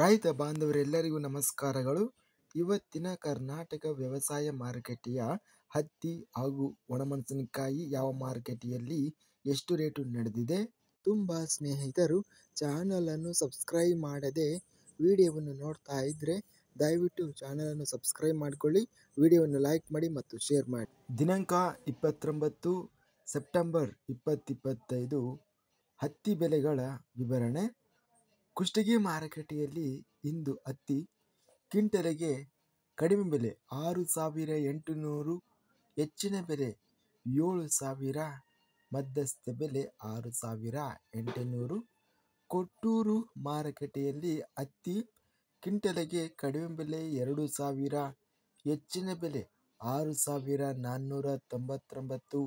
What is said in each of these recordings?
ರೈತ ಬಾಂಧವರೆಲ್ಲರಿಗೂ ನಮಸ್ಕಾರಗಳು. ಇವತ್ತಿನ ಕರ್ನಾಟಕ ವ್ಯವಸಾಯ ಮಾರುಕಟ್ಟೆಯ ಹತ್ತಿ ಹಾಗೂ ಒಣಮೆಣಸಿನಕಾಯಿ ಯಾವ ಮಾರುಕಟ್ಟೆಯಲ್ಲಿ ಎಷ್ಟು ರೇಟು ನಡೆದಿದೆ. ತುಂಬ ಸ್ನೇಹಿತರು ಚಾನಲನ್ನು ಸಬ್ಸ್ಕ್ರೈಬ್ ಮಾಡದೆ ವಿಡಿಯೋವನ್ನು ನೋಡ್ತಾ ಇದ್ದರೆ ದಯವಿಟ್ಟು ಚಾನಲನ್ನು ಸಬ್ಸ್ಕ್ರೈಬ್ ಮಾಡಿಕೊಳ್ಳಿ, ವಿಡಿಯೋವನ್ನು ಲೈಕ್ ಮಾಡಿ ಮತ್ತು ಶೇರ್ ಮಾಡಿ. ದಿನಾಂಕ 29 ಸೆಪ್ಟೆಂಬರ್ 2025 ಹತ್ತಿ ಬೆಲೆಗಳ ವಿವರಣೆ. ಕುಷ್ಟಗಿ ಮಾರುಕಟ್ಟೆಯಲ್ಲಿ ಇಂದು ಹತ್ತಿ ಕ್ವಿಂಟಲಿಗೆ ಕಡಿಮೆ ಬೆಲೆ 6,800, ಹೆಚ್ಚಿನ ಬೆಲೆ 7,000, ಮಧ್ಯಸ್ಥ ಬೆಲೆ 6,800. ಕೊಟ್ಟೂರು ಮಾರುಕಟ್ಟೆಯಲ್ಲಿ ಹತ್ತಿ ಕ್ವಿಂಟಲಿಗೆ ಕಡಿಮೆ ಬೆಲೆ 2,000, ಹೆಚ್ಚಿನ ಬೆಲೆ 6,499,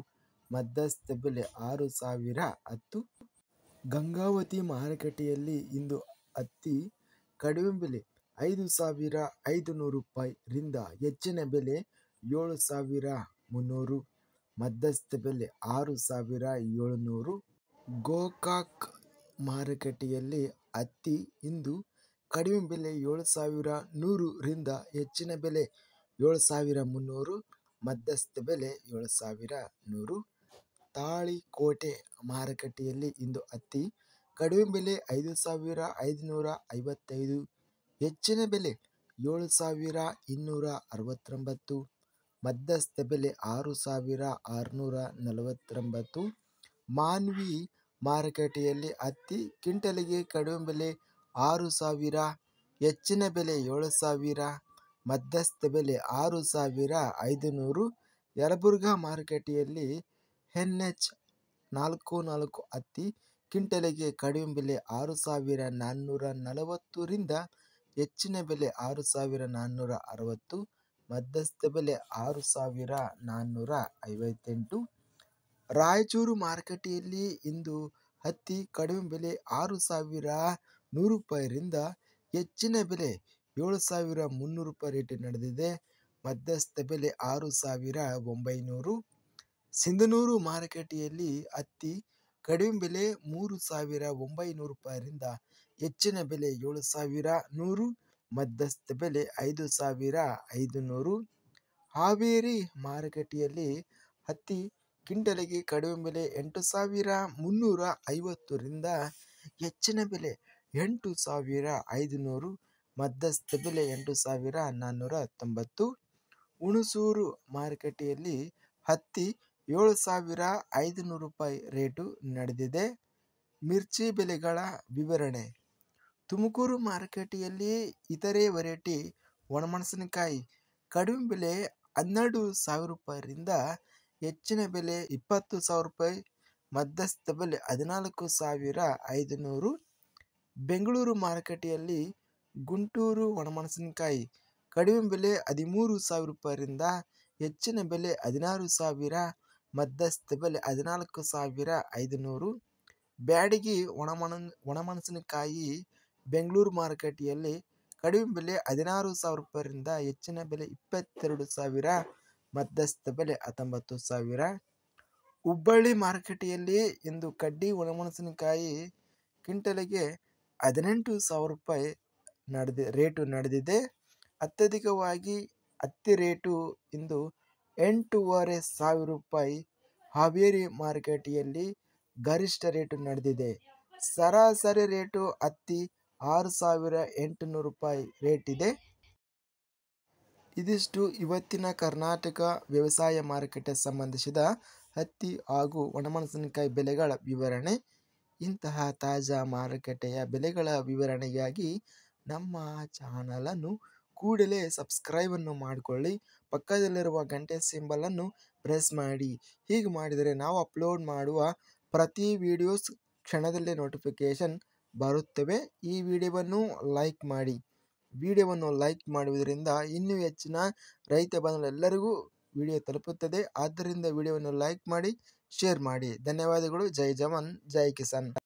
ಮಧ್ಯಸ್ಥ ಬೆಲೆ 6,010. ಗಂಗಾವತಿ ಮಾರುಕಟ್ಟೆಯಲ್ಲಿ ಇಂದು ಹತ್ತಿ ಕಡಿಮೆ ಬೆಲೆ 5,500 ರೂಪಾಯಿರಿಂದ ಹೆಚ್ಚಿನ ಬೆಲೆ 7,300, ಮಧ್ಯಸ್ಥ ಬೆಲೆ 6,700. ಗೋಕಾಕ್ ಮಾರುಕಟ್ಟೆಯಲ್ಲಿ ಹತ್ತಿ ಇಂದು ಕಡಿಮೆ ಬೆಲೆ 7,100ರಿಂದ ಹೆಚ್ಚಿನ ಬೆಲೆ 7,300, ಮಧ್ಯಸ್ಥ ಬೆಲೆ 7,100. ತಾಳಿಕೋಟೆ ಮಾರುಕಟ್ಟೆಯಲ್ಲಿ ಇಂದು ಹತ್ತಿ ಕಡಿಮೆ ಬೆಲೆ 5,555, ಹೆಚ್ಚಿನ ಬೆಲೆ 7,269, ಮಧ್ಯಸ್ಥ ಬೆಲೆ 6,649. ಮಾನ್ವಿ ಮಾರುಕಟ್ಟೆಯಲ್ಲಿ ಹತ್ತಿ ಕ್ವಿಂಟಲಿಗೆ ಕಡಿಮೆ ಬೆಲೆ 6,000, ಹೆಚ್ಚಿನ ಬೆಲೆ 7,000, ಮಧ್ಯಸ್ಥ ಬೆಲೆ 6,500. ಯಲಬುರ್ಗಾ ಮಾರುಕಟ್ಟೆಯಲ್ಲಿ NH 44 ಹತ್ತಿ ಕ್ವಿಂಟಲಿಗೆ ಕಡಿಮೆ ಬೆಲೆ 6,440ರಿಂದ ಹೆಚ್ಚಿನ ಬೆಲೆ 6,460, ಮಧ್ಯಸ್ಥ ಬೆಲೆ 6,458. ರಾಯಚೂರು ಮಾರುಕಟ್ಟೆಯಲ್ಲಿ ಇಂದು ಹತ್ತಿ ಕಡಿಮೆ ಬೆಲೆ 6,100 ರೂಪಾಯಿರಿಂದ ಹೆಚ್ಚಿನ ಬೆಲೆ 7,300 ರೂಪಾಯಿ ರೇಟ್ ನಡೆದಿದೆ, ಮಧ್ಯಸ್ಥ ಬೆಲೆ 6,900. ಸಿಂಧನೂರು ಮಾರುಕಟ್ಟೆಯಲ್ಲಿ ಹತ್ತಿ ಕಡಿಮೆ ಬೆಲೆ 3,900 ರೂಪಾಯಿರಿಂದ ಹೆಚ್ಚಿನ ಬೆಲೆ 7,100, ಮಧ್ಯಸ್ಥ ಬೆಲೆ 5,500. ಹಾವೇರಿ ಮಾರುಕಟ್ಟೆಯಲ್ಲಿ ಹತ್ತಿ ಕ್ವಿಂಟಲಿಗೆ ಕಡಿಮೆ ಬೆಲೆ 8,350ರಿಂದ ಹೆಚ್ಚಿನ ಬೆಲೆ 8,500, ಮಧ್ಯಸ್ಥ ಬೆಲೆ 8,490. ಹುಣಸೂರು ಮಾರುಕಟ್ಟೆಯಲ್ಲಿ ಹತ್ತಿ 7,500 ರೂಪಾಯಿ ರೇಟು ನಡೆದಿದೆ. ಮಿರ್ಚಿ ಬೆಲೆಗಳ ವಿವರಣೆ. ತುಮಕೂರು ಮಾರುಕಟ್ಟೆಯಲ್ಲಿ ಇತರೆ ವೆರೈಟಿ ಒಣಮೆಣಸಿನಕಾಯಿ ಕಡಿಮೆ ಬೆಲೆ 12,000 ರೂಪಾಯಿರಿಂದ ಹೆಚ್ಚಿನ ಬೆಲೆ 20,000 ರೂಪಾಯಿ, ಮಧ್ಯಸ್ಥ ಬೆಲೆ 14,500. ಬೆಂಗಳೂರು ಮಾರುಕಟ್ಟೆಯಲ್ಲಿ ಗುಂಟೂರು ಒಣಮೆಣಸಿನಕಾಯಿ ಕಡಿಮೆ ಬೆಲೆ 13,000 ರೂಪಾಯಿರಿಂದ ಹೆಚ್ಚಿನ ಬೆಲೆ 16,000, ಮಧ್ಯಸ್ಥ ಬೆಲೆ 14,500. ಬ್ಯಾಡಗಿ ಒಣಮೆಣಸಿನಕಾಯಿ ಬೆಂಗಳೂರು ಮಾರುಕಟ್ಟೆಯಲ್ಲಿ ಕಡಿಮೆ ಬೆಲೆ 16,000 ರೂಪಾಯಿರಿಂದ ಹೆಚ್ಚಿನ ಬೆಲೆ 22,000, ಮಧ್ಯಸ್ಥ ಬೆಲೆ 19,000. ಹುಬ್ಬಳ್ಳಿ ಮಾರುಕಟ್ಟೆಯಲ್ಲಿ ಇಂದು ಕಡ್ಡಿ ಒಣಮೆಣಸಿನಕಾಯಿ ಕ್ವಿಂಟಲಿಗೆ 18,000 ರೂಪಾಯಿ ರೇಟು ನಡೆದಿದೆ. ಅತ್ಯಧಿಕವಾಗಿ ಹತ್ತಿ ರೇಟು ಇಂದು 8,500 ರೂಪಾಯಿ ಹಾವೇರಿ ಮಾರುಕಟ್ಟೆಯಲ್ಲಿ ಗರಿಷ್ಠ ರೇಟು ನಡೆದಿದೆ. ಸರಾಸರಿ ರೇಟು ಹತ್ತಿ 6,800 ರೂಪಾಯಿ ರೇಟ್ ಇದೆ. ಇದಿಷ್ಟು ಇವತ್ತಿನ ಕರ್ನಾಟಕ ವ್ಯವಸಾಯ ಮಾರುಕಟ್ಟೆ ಸಂಬಂಧಿಸಿದ ಹತ್ತಿ ಹಾಗೂ ಒಣಮೆಣಸಿನಕಾಯಿ ಬೆಲೆಗಳ ವಿವರಣೆ. ಇಂತಹ ತಾಜಾ ಮಾರುಕಟ್ಟೆಯ ಬೆಲೆಗಳ ವಿವರಣೆಗಾಗಿ ನಮ್ಮ ಚಾನಲನ್ನು ಕೂಡಲೇ ಸಬ್ಸ್ಕ್ರೈಬನ್ನು ಮಾಡಿಕೊಳ್ಳಿ, ಪಕ್ಕದಲ್ಲಿರುವ ಗಂಟೆ ಸಿಂಬಲನ್ನು ಪ್ರೆಸ್ ಮಾಡಿ. ಹೀಗೆ ಮಾಡಿದರೆ ನಾವು ಅಪ್ಲೋಡ್ ಮಾಡುವ ಪ್ರತಿ ವಿಡಿಯೋಸ್ ಕ್ಷಣದಲ್ಲೇ ನೋಟಿಫಿಕೇಷನ್ ಬರುತ್ತವೆ. ಈ ವಿಡಿಯೋವನ್ನು ಲೈಕ್ ಮಾಡಿ. ವಿಡಿಯೋವನ್ನು ಲೈಕ್ ಮಾಡುವುದರಿಂದ ಇನ್ನೂ ಹೆಚ್ಚಿನ ರೈತ ಬಾಂಧವರೆಲ್ಲರಿಗೂ ವಿಡಿಯೋ ತಲುಪುತ್ತದೆ. ಆದ್ದರಿಂದ ವಿಡಿಯೋವನ್ನು ಲೈಕ್ ಮಾಡಿ, ಶೇರ್ ಮಾಡಿ. ಧನ್ಯವಾದಗಳು. ಜೈ ಜವಾನ್, ಜೈ ಕಿಸಾನ್.